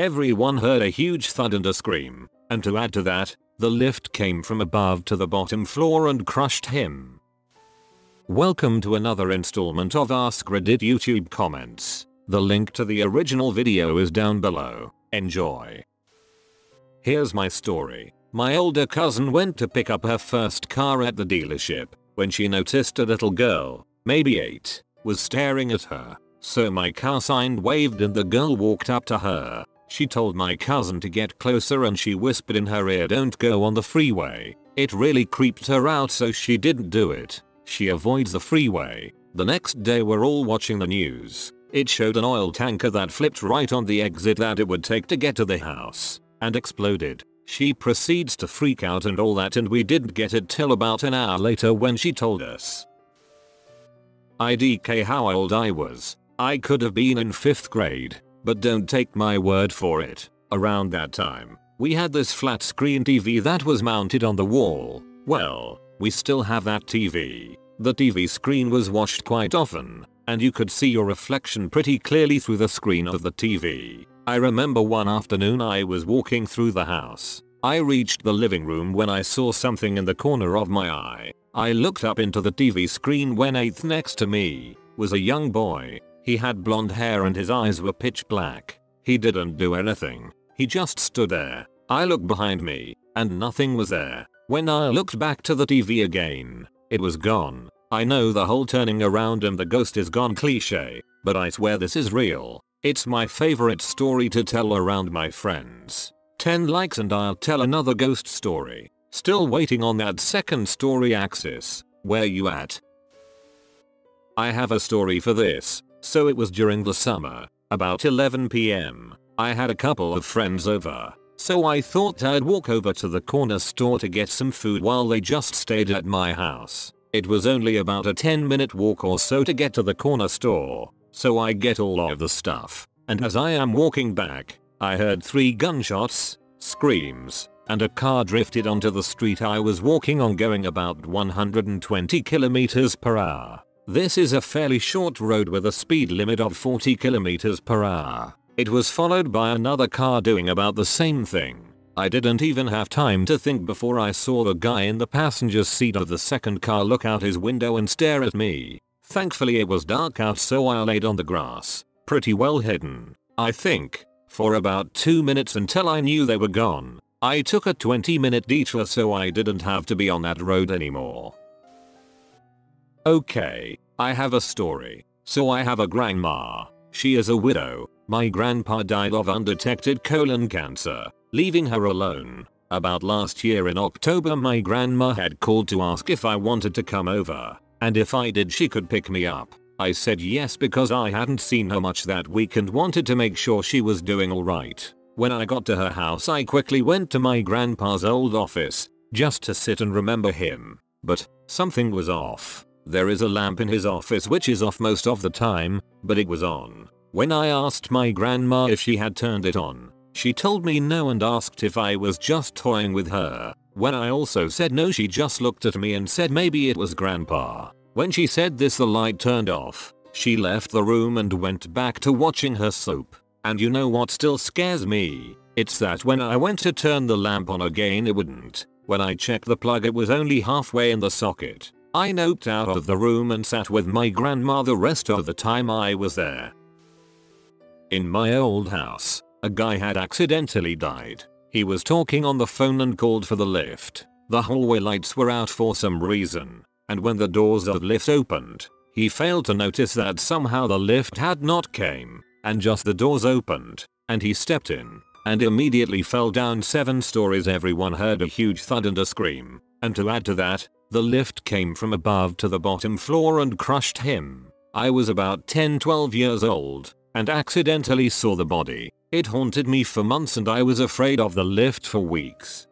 Everyone heard a huge thud and a scream, and to add to that, the lift came from above to the bottom floor and crushed him. Welcome to another installment of AskReddit YouTube comments. The link to the original video is down below. Enjoy. Here's my story. My older cousin went to pick up her first car at the dealership when she noticed a little girl, maybe 8, was staring at her. So my cousin waved and the girl walked up to her. She told my cousin to get closer and she whispered in her ear, "Don't go on the freeway." It really creeped her out, so she didn't do it. She avoids the freeway. The next day we're all watching the news. It showed an oil tanker that flipped right on the exit that it would take to get to the house and exploded. She proceeds to freak out and all that, and we didn't get it till about an hour later when she told us. IDK how old I was. I could have been in 5th grade, but don't take my word for it. Around that time, we had this flat screen TV that was mounted on the wall. Well, we still have that TV. The TV screen was washed quite often, and you could see your reflection pretty clearly through the screen of the TV. I remember one afternoon I was walking through the house. I reached the living room when I saw something in the corner of my eye. I looked up into the TV screen when next to me was a young boy. He had blonde hair and his eyes were pitch black. He didn't do anything. He just stood there. I looked behind me, and nothing was there. When I looked back to the TV again, it was gone. I know the whole turning around and the ghost is gone cliche, but I swear this is real. It's my favorite story to tell around my friends. 10 likes and I'll tell another ghost story. Still waiting on that second story Axis. Where you at? I have a story for this. So it was during the summer, about 11 PM. I had a couple of friends over, so I thought I'd walk over to the corner store to get some food while they just stayed at my house. It was only about a 10-minute walk or so to get to the corner store, so I get all of the stuff, and as I am walking back, I heard 3 gunshots, screams, and a car drifted onto the street I was walking on going about 120 km/h. This is a fairly short road with a speed limit of 40 km/h. It was followed by another car doing about the same thing. I didn't even have time to think before I saw the guy in the passenger seat of the second car look out his window and stare at me. Thankfully it was dark out, so I laid on the grass, pretty well hidden, I think, for about 2 minutes until I knew they were gone. I took a 20-minute detour so I didn't have to be on that road anymore. Okay, I have a story. So I have a grandma. She is a widow. My grandpa died of undetected colon cancer, leaving her alone. About last year in October my grandma had called to ask if I wanted to come over, and if I did she could pick me up. I said yes because I hadn't seen her much that week and wanted to make sure she was doing alright. When I got to her house I quickly went to my grandpa's old office, just to sit and remember him. But something was off. There is a lamp in his office which is off most of the time, but it was on. When I asked my grandma if she had turned it on, she told me no and asked if I was just toying with her. When I also said no, she just looked at me and said maybe it was grandpa. When she said this the light turned off. She left the room and went back to watching her soap. And you know what still scares me? It's that when I went to turn the lamp on again it wouldn't. When I checked the plug it was only halfway in the socket. I noped out of the room and sat with my grandma the rest of the time I was there. In my old house, a guy had accidentally died. He was talking on the phone and called for the lift. The hallway lights were out for some reason, and when the doors of the lift opened, he failed to notice that somehow the lift had not came, and just the doors opened, and he stepped in, and immediately fell down 7 stories. Everyone heard a huge thud and a scream, and to add to that, the lift came from above to the bottom floor and crushed him. I was about 10-12 years old and accidentally saw the body. It haunted me for months and I was afraid of the lift for weeks.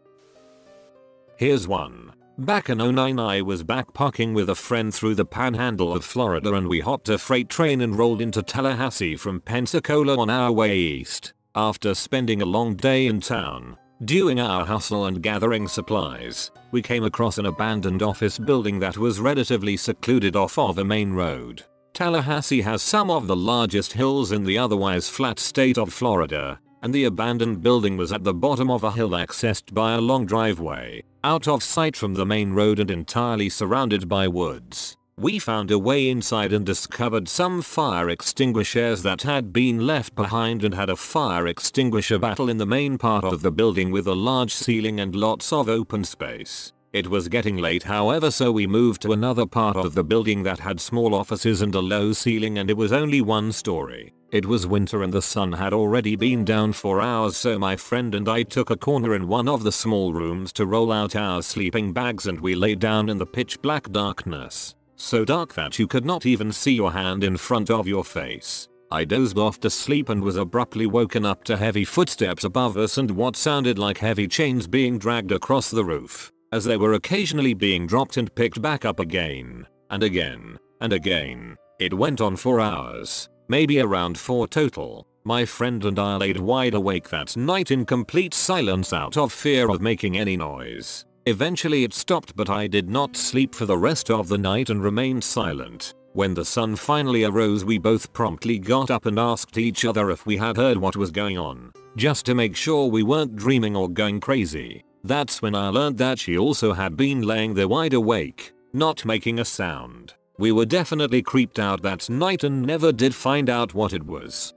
Here's one. Back in 09 I was backpacking with a friend through the panhandle of Florida and we hopped a freight train and rolled into Tallahassee from Pensacola on our way east. After spending a long day in town, doing our hustle and gathering supplies, we came across an abandoned office building that was relatively secluded off of a main road. Tallahassee has some of the largest hills in the otherwise flat state of Florida, and the abandoned building was at the bottom of a hill accessed by a long driveway, out of sight from the main road and entirely surrounded by woods. We found a way inside and discovered some fire extinguishers that had been left behind and had a fire extinguisher battle in the main part of the building with a large ceiling and lots of open space. It was getting late however, so we moved to another part of the building that had small offices and a low ceiling, and it was only one story. It was winter and the sun had already been down for hours, so my friend and I took a corner in one of the small rooms to roll out our sleeping bags and we lay down in the pitch black darkness. So dark that you could not even see your hand in front of your face. I dozed off to sleep and was abruptly woken up to heavy footsteps above us and what sounded like heavy chains being dragged across the roof, as they were occasionally being dropped and picked back up again, and again, and again. It went on for hours, maybe around 4 total. My friend and I laid wide awake that night in complete silence out of fear of making any noise. Eventually it stopped, but I did not sleep for the rest of the night and remained silent. When the sun finally arose, we both promptly got up and asked each other if we had heard what was going on, just to make sure we weren't dreaming or going crazy. That's when I learned that she also had been laying there wide awake, not making a sound. We were definitely creeped out that night and never did find out what it was.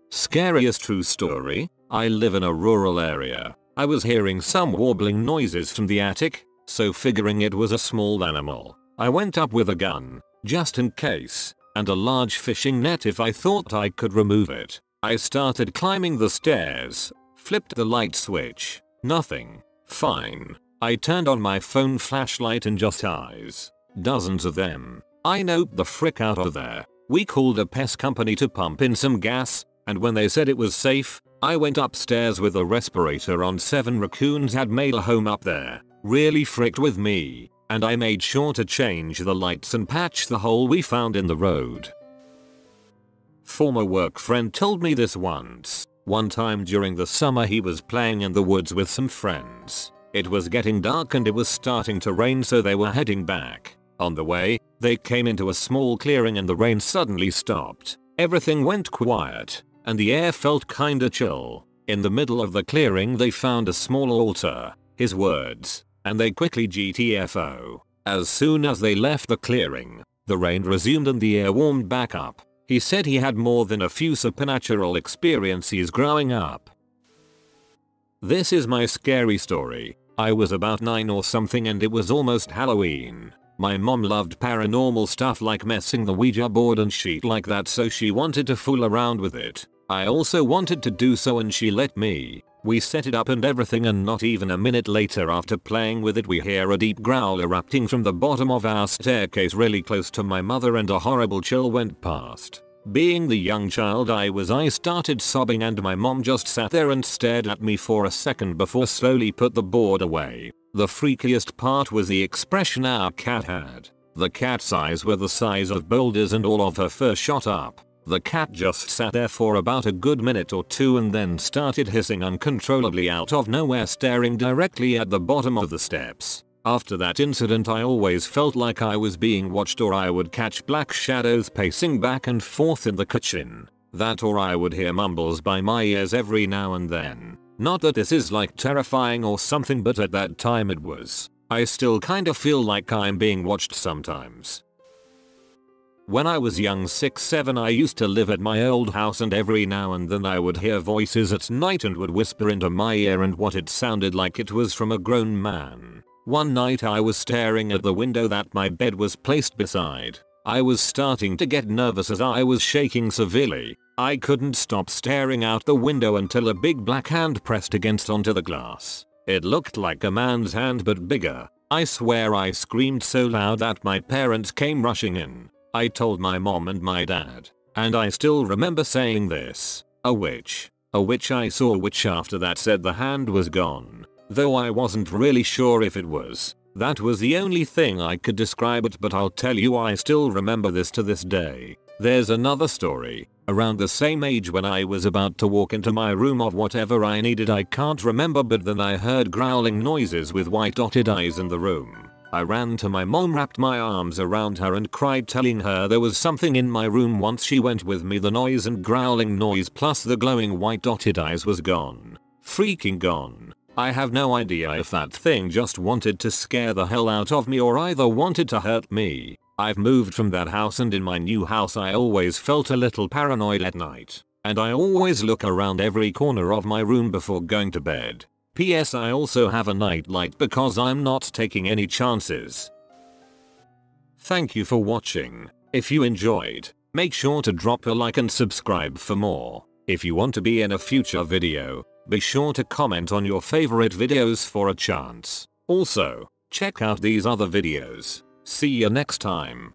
Scariest true story. I live in a rural area. I was hearing some warbling noises from the attic, so figuring it was a small animal, I went up with a gun, just in case, and a large fishing net if I thought I could remove it. I started climbing the stairs, flipped the light switch, nothing. Fine. I turned on my phone flashlight and just eyes. Dozens of them. I noped the frick out of there. We called a pest company to pump in some gas, and when they said it was safe, I went upstairs with a respirator on. 7 raccoons had made a home up there. Really fricked with me, and I made sure to change the lights and patch the hole we found in the road. Former work friend told me this once. One time during the summer he was playing in the woods with some friends. It was getting dark and it was starting to rain, so they were heading back. On the way, they came into a small clearing and the rain suddenly stopped. Everything went quiet, and the air felt kinda chill. In the middle of the clearing they found a small altar, his words, and they quickly GTFO. As soon as they left the clearing, the rain resumed and the air warmed back up. He said he had more than a few supernatural experiences growing up. This is my scary story. I was about 9 or something and it was almost Halloween. My mom loved paranormal stuff like messing the Ouija board and shit like that, so she wanted to fool around with it. I also wanted to do so and she let me. We set it up and everything, and not even a minute later after playing with it we hear a deep growl erupting from the bottom of our staircase really close to my mother, and a horrible chill went past. Being the young child I was, I started sobbing and my mom just sat there and stared at me for a second before slowly put the board away. The freakiest part was the expression our cat had. The cat's eyes were the size of boulders and all of her fur shot up. The cat just sat there for about a good minute or two and then started hissing uncontrollably out of nowhere, staring directly at the bottom of the steps. After that incident I always felt like I was being watched, or I would catch black shadows pacing back and forth in the kitchen. That or I would hear mumbles by my ears every now and then. Not that this is like terrifying or something, but at that time it was. I still kinda feel like I'm being watched sometimes. When I was young, 6-7, I used to live at my old house, and every now and then I would hear voices at night and would whisper into my ear, and what it sounded like it was from a grown man. One night I was staring at the window that my bed was placed beside. I was starting to get nervous as I was shaking severely. I couldn't stop staring out the window until a big black hand pressed against onto the glass. It looked like a man's hand but bigger. I swear I screamed so loud that my parents came rushing in. I told my mom and my dad, and I still remember saying this: a witch. A witch. I saw a witch. After that said the hand was gone, though I wasn't really sure if it was. That was the only thing I could describe it, but I'll tell you, I still remember this to this day. There's another story. Around the same age, when I was about to walk into my room of whatever I needed, I can't remember, but then I heard growling noises with white dotted eyes in the room. I ran to my mom, wrapped my arms around her and cried, telling her there was something in my room. Once she went with me, the noise and growling noise plus the glowing white dotted eyes was gone. Freaking gone. I have no idea if that thing just wanted to scare the hell out of me or either wanted to hurt me. I've moved from that house, and in my new house I always felt a little paranoid at night. And I always look around every corner of my room before going to bed. PS, I also have a night light because I'm not taking any chances. Thank you for watching. If you enjoyed, make sure to drop a like and subscribe for more. If you want to be in a future video, be sure to comment on your favorite videos for a chance. Also, check out these other videos. See you next time.